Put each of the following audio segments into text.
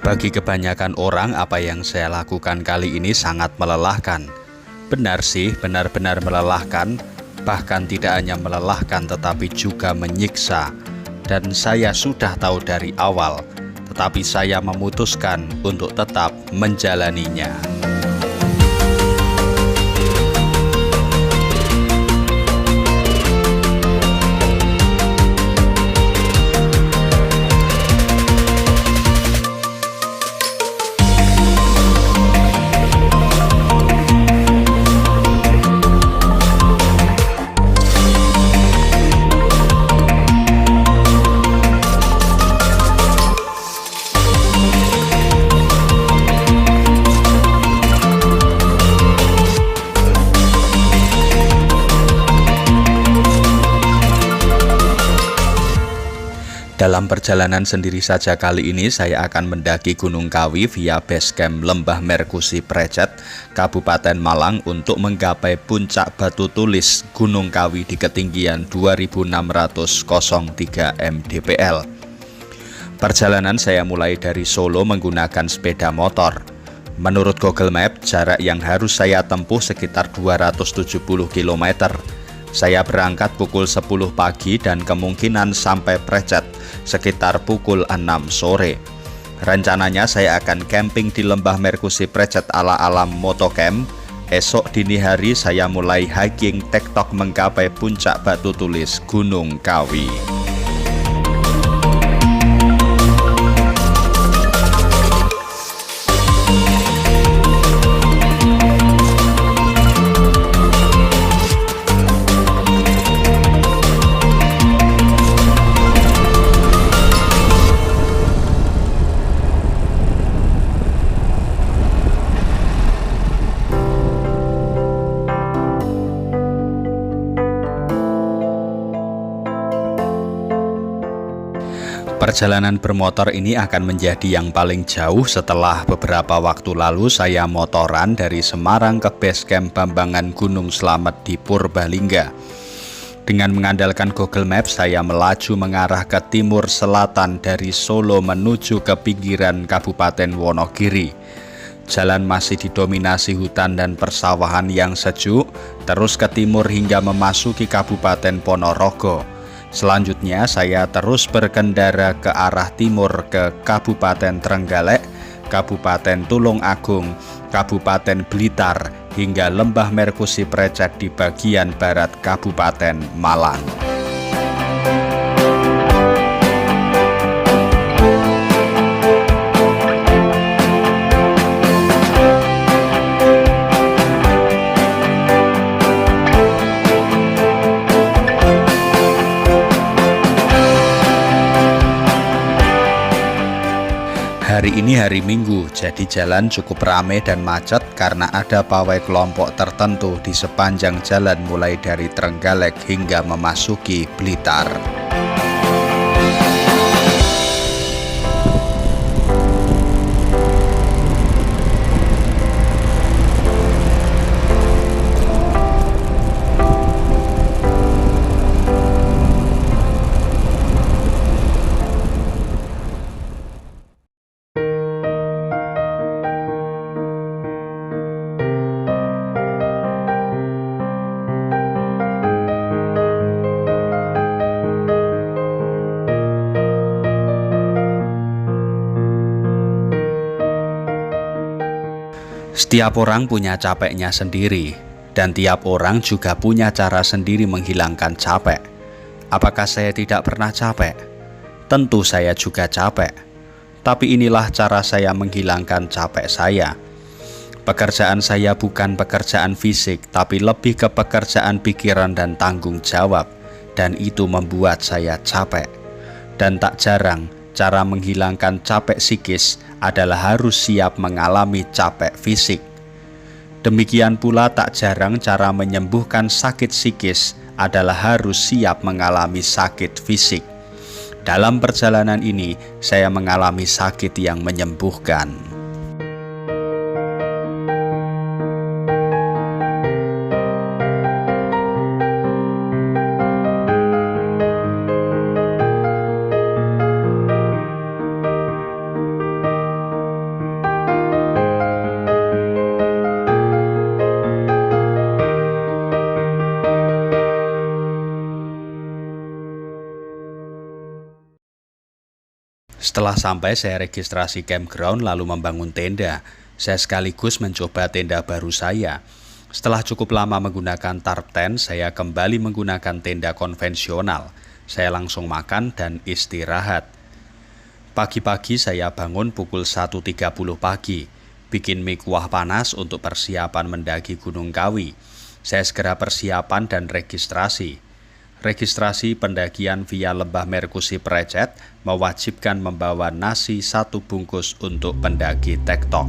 Bagi kebanyakan orang, apa yang saya lakukan kali ini sangat melelahkan. Benar sih, benar-benar melelahkan. Bahkan tidak hanya melelahkan tetapi juga menyiksa. Dan saya sudah tahu dari awal, tetapi saya memutuskan untuk tetap menjalaninya. Dalam perjalanan sendiri saja kali ini saya akan mendaki Gunung Kawi via base camp Lembah Merkusi Precet, Kabupaten Malang untuk menggapai puncak batu tulis Gunung Kawi di ketinggian 2603 mdpl. Perjalanan saya mulai dari Solo menggunakan sepeda motor. Menurut Google Map, jarak yang harus saya tempuh sekitar 270 km. Saya berangkat pukul 10 pagi dan kemungkinan sampai Precet sekitar pukul 6 sore. Rencananya saya akan camping di Lembah Merkusi Precet ala alam motocamp. Esok dini hari saya mulai hiking tektok menggapai puncak batu tulis Gunung Kawi. Perjalanan bermotor ini akan menjadi yang paling jauh setelah beberapa waktu lalu saya motoran dari Semarang ke base camp Bambangan Gunung Slamet di Purbalingga. Dengan mengandalkan Google Maps, saya melaju mengarah ke timur selatan dari Solo menuju ke pinggiran Kabupaten Wonogiri. Jalan masih didominasi hutan dan persawahan yang sejuk, terus ke timur hingga memasuki Kabupaten Ponorogo. Selanjutnya saya terus berkendara ke arah timur ke Kabupaten Trenggalek, Kabupaten Tulung Agung, Kabupaten Blitar, hingga Lembah Merkusi Precet di bagian barat Kabupaten Malang. Hari ini hari Minggu, jadi jalan cukup ramai dan macet karena ada pawai kelompok tertentu di sepanjang jalan mulai dari Trenggalek hingga memasuki Blitar. Setiap orang punya capeknya sendiri, dan tiap orang juga punya cara sendiri menghilangkan capek. Apakah saya tidak pernah capek? Tentu saya juga capek. Tapi inilah cara saya menghilangkan capek saya. Pekerjaan saya bukan pekerjaan fisik, tapi lebih ke pekerjaan pikiran dan tanggung jawab, dan itu membuat saya capek. Dan tak jarang, cara menghilangkan capek psikis adalah harus siap mengalami capek fisik. Demikian pula tak jarang cara menyembuhkan sakit psikis adalah harus siap mengalami sakit fisik. Dalam perjalanan ini, saya mengalami sakit yang menyembuhkan. Setelah sampai, saya registrasi campground lalu membangun tenda. Saya sekaligus mencoba tenda baru saya. Setelah cukup lama menggunakan tarp tent, saya kembali menggunakan tenda konvensional. Saya langsung makan dan istirahat. Pagi-pagi saya bangun pukul 1.30 pagi, bikin mie kuah panas untuk persiapan mendaki Gunung Kawi. Saya segera persiapan dan registrasi. Registrasi pendakian via Lembah Merkusi Precet mewajibkan membawa nasi 1 bungkus untuk pendaki tektok.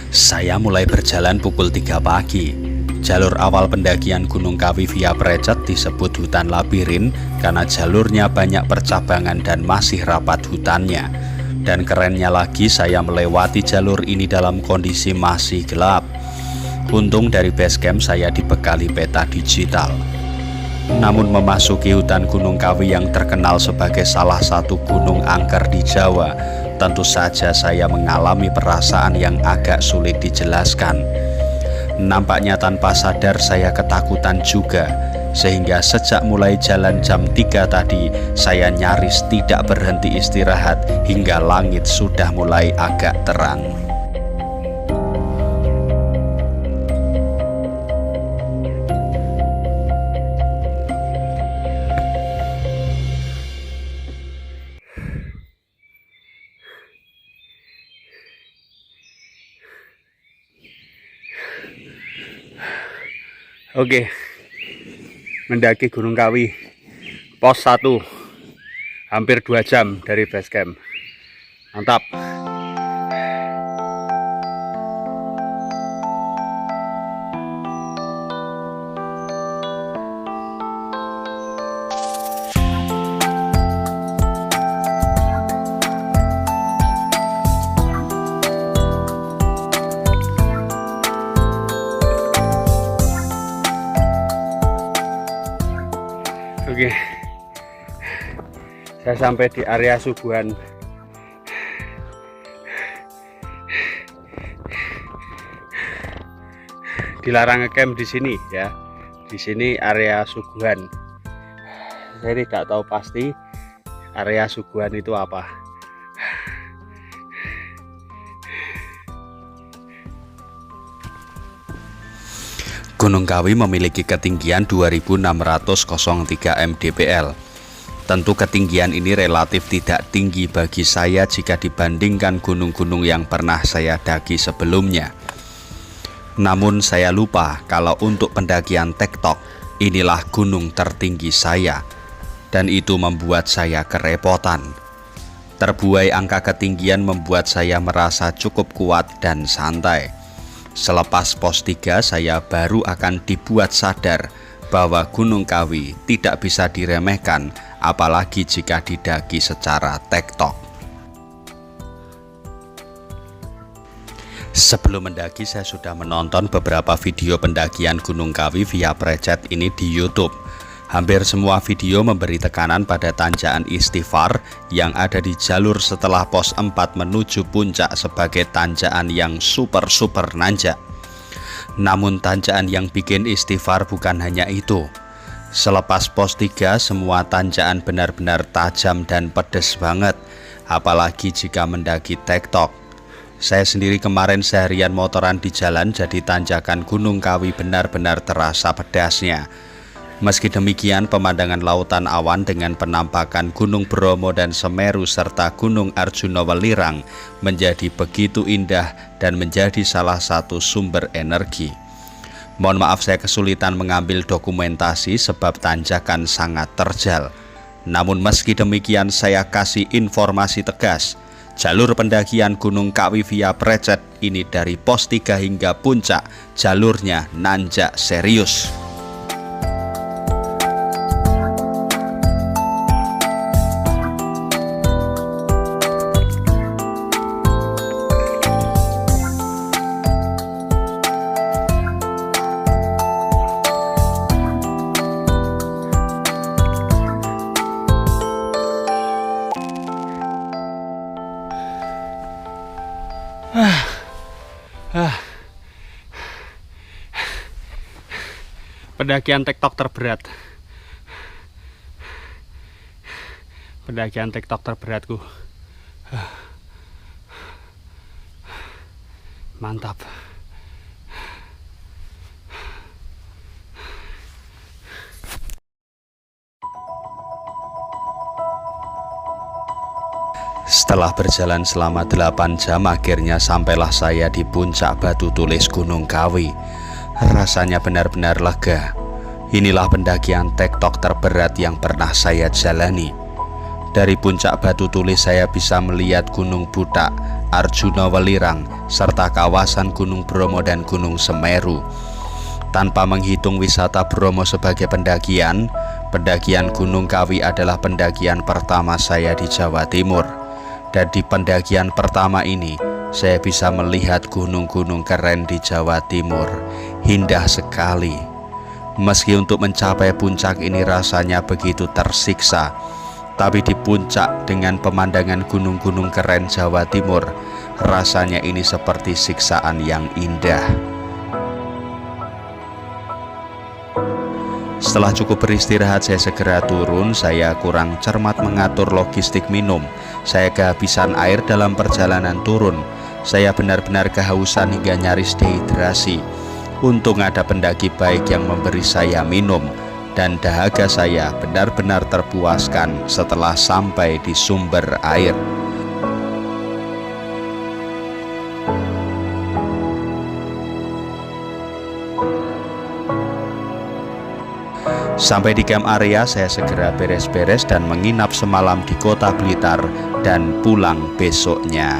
Saya mulai berjalan pukul 3 pagi. Jalur awal pendakian Gunung Kawi via Precet disebut hutan labirin karena jalurnya banyak percabangan dan masih rapat hutannya. Dan kerennya lagi, saya melewati jalur ini dalam kondisi masih gelap. Untung dari base camp saya dibekali peta digital. Namun memasuki hutan Gunung Kawi yang terkenal sebagai salah satu gunung angker di Jawa, tentu saja saya mengalami perasaan yang agak sulit dijelaskan. Nampaknya tanpa sadar saya ketakutan juga, sehingga sejak mulai jalan jam 3 tadi, saya nyaris tidak berhenti istirahat hingga langit sudah mulai agak terang. Oke, mendaki Gunung Kawi, pos 1, hampir 2 jam dari base camp. Mantap. Oke, saya sampai di area Subuhan. Dilarang ngecamp di sini ya. Di sini area Subuhan. Saya tidak tahu pasti area Subuhan itu apa. Gunung Kawi memiliki ketinggian 2603 mdpl. Tentu ketinggian ini relatif tidak tinggi bagi saya jika dibandingkan gunung-gunung yang pernah saya daki sebelumnya. Namun saya lupa kalau untuk pendakian tektok, inilah gunung tertinggi saya, dan itu membuat saya kerepotan. Terbuai angka ketinggian membuat saya merasa cukup kuat dan santai. Selepas pos 3, saya baru akan dibuat sadar bahwa Gunung Kawi tidak bisa diremehkan, apalagi jika didaki secara tektok. Sebelum mendaki, saya sudah menonton beberapa video pendakian Gunung Kawi via Precet ini di YouTube. Hampir semua video memberi tekanan pada tanjakan Istighfar yang ada di jalur setelah pos 4 menuju puncak sebagai tanjakan yang super nanjak. Namun tanjakan yang bikin Istighfar bukan hanya itu. Selepas pos 3, semua tanjakan benar-benar tajam dan pedes banget, apalagi jika mendaki tektok. Saya sendiri kemarin seharian motoran di jalan, jadi tanjakan Gunung Kawi benar-benar terasa pedasnya. Meski demikian, pemandangan lautan awan dengan penampakan Gunung Bromo dan Semeru serta Gunung Arjuna Welirang menjadi begitu indah dan menjadi salah satu sumber energi. Mohon maaf saya kesulitan mengambil dokumentasi sebab tanjakan sangat terjal. Namun meski demikian saya kasih informasi tegas. Jalur pendakian Gunung Kawi via Precet ini dari pos 3 hingga puncak, jalurnya nanjak serius. Pendakian TikTok terberat. Pendakian TikTok terberatku. Mantap. Setelah berjalan selama 8 jam, akhirnya sampailah saya di puncak Batu Tulis Gunung Kawi. Rasanya benar-benar lega. Inilah pendakian TikTok terberat yang pernah saya jalani. Dari puncak Batu Tulis saya bisa melihat Gunung Butak, Arjuna Welirang, serta kawasan Gunung Bromo dan Gunung Semeru. Tanpa menghitung wisata Bromo sebagai pendakian, pendakian Gunung Kawi adalah pendakian pertama saya di Jawa Timur. Dan di pendakian pertama ini, saya bisa melihat gunung-gunung keren di Jawa Timur. Indah sekali. Meski untuk mencapai puncak ini rasanya begitu tersiksa, tapi di puncak dengan pemandangan gunung-gunung keren Jawa Timur, rasanya ini seperti siksaan yang indah. Setelah cukup beristirahat, saya segera turun. Saya kurang cermat mengatur logistik minum. Saya kehabisan air dalam perjalanan turun. Saya benar-benar kehausan hingga nyaris dehidrasi. Untung ada pendaki baik yang memberi saya minum, dan dahaga saya benar-benar terpuaskan setelah sampai di sumber air. Sampai di camp area, saya segera beres-beres dan menginap semalam di Kota Blitar dan pulang besoknya.